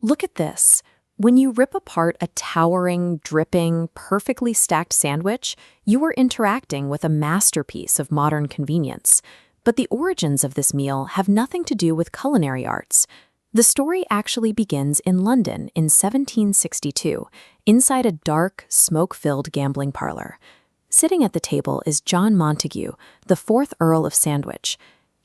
Look at this. When you rip apart a towering, dripping, perfectly stacked sandwich, you are interacting with a masterpiece of modern convenience. But the origins of this meal have nothing to do with culinary arts. The story actually begins in London in 1762, inside a dark, smoke-filled gambling parlor. Sitting at the table is John Montagu, the fourth Earl of Sandwich.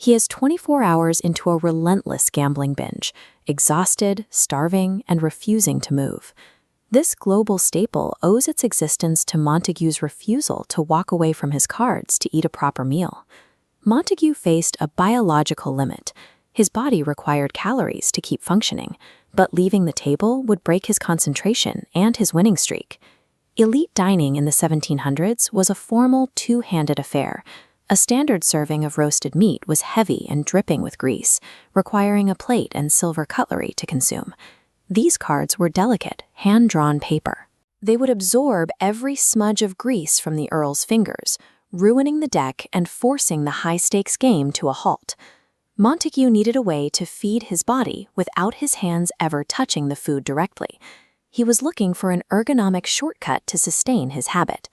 He is 24 hours into a relentless gambling binge, exhausted, starving, and refusing to move. This global staple owes its existence to Montagu's refusal to walk away from his cards to eat a proper meal. Montagu faced a biological limit. His body required calories to keep functioning, but leaving the table would break his concentration and his winning streak. Elite dining in the 1700s was a formal, two-handed affair. A standard serving of roasted meat was heavy and dripping with grease, requiring a plate and silver cutlery to consume. These cards were delicate, hand-drawn paper. They would absorb every smudge of grease from the Earl's fingers, ruining the deck and forcing the high-stakes game to a halt. Montagu needed a way to feed his body without his hands ever touching the food directly. He was looking for an ergonomic shortcut to sustain his habit.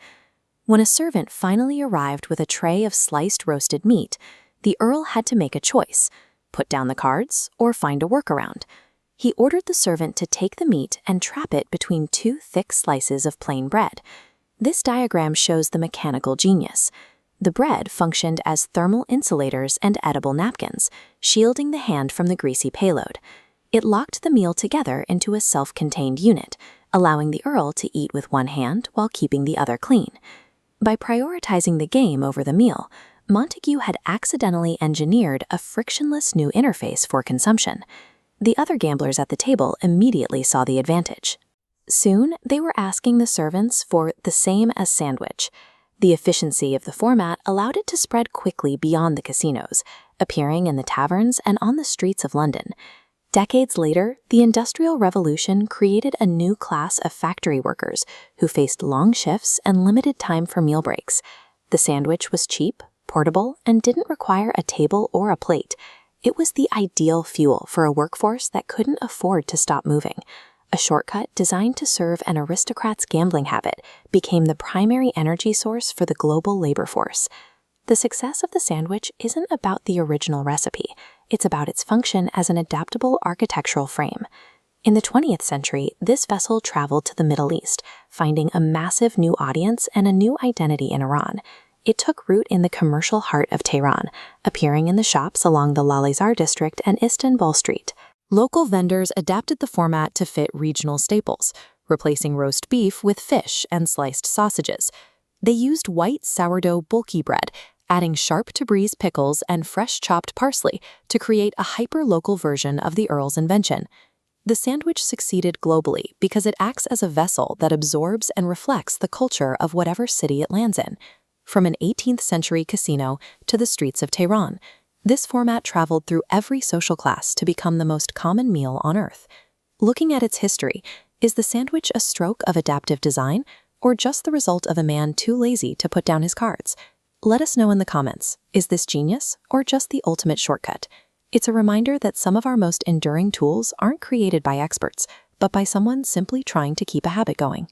When a servant finally arrived with a tray of sliced roasted meat, the Earl had to make a choice: put down the cards or find a workaround. He ordered the servant to take the meat and trap it between two thick slices of plain bread. This diagram shows the mechanical genius. The bread functioned as thermal insulators and edible napkins, shielding the hand from the greasy payload. It locked the meal together into a self-contained unit, allowing the Earl to eat with one hand while keeping the other clean. By prioritizing the game over the meal, Montagu had accidentally engineered a frictionless new interface for consumption. The other gamblers at the table immediately saw the advantage. Soon, they were asking the servants for the same as sandwich. The efficiency of the format allowed it to spread quickly beyond the casinos, appearing in the taverns and on the streets of London. Decades later, the Industrial Revolution created a new class of factory workers who faced long shifts and limited time for meal breaks. The sandwich was cheap, portable, and didn't require a table or a plate. It was the ideal fuel for a workforce that couldn't afford to stop moving. A shortcut designed to serve an aristocrat's gambling habit became the primary energy source for the global labor force. The success of the sandwich isn't about the original recipe. It's about its function as an adaptable architectural frame. In the 20th century, this vessel traveled to the Middle East, finding a massive new audience and a new identity in Iran. It took root in the commercial heart of Tehran, appearing in the shops along the Lalezar district and Istanbul Street. Local vendors adapted the format to fit regional staples, replacing roast beef with fish and sliced sausages. They used white sourdough bulky bread, adding sharp to breeze pickles and fresh chopped parsley to create a hyper-local version of the Earl's invention. The sandwich succeeded globally because it acts as a vessel that absorbs and reflects the culture of whatever city it lands in. From an 18th century casino to the streets of Tehran, this format traveled through every social class to become the most common meal on Earth. Looking at its history, is the sandwich a stroke of adaptive design or just the result of a man too lazy to put down his cards? Let us know in the comments. Is this genius or just the ultimate shortcut? It's a reminder that some of our most enduring tools aren't created by experts, but by someone simply trying to keep a habit going.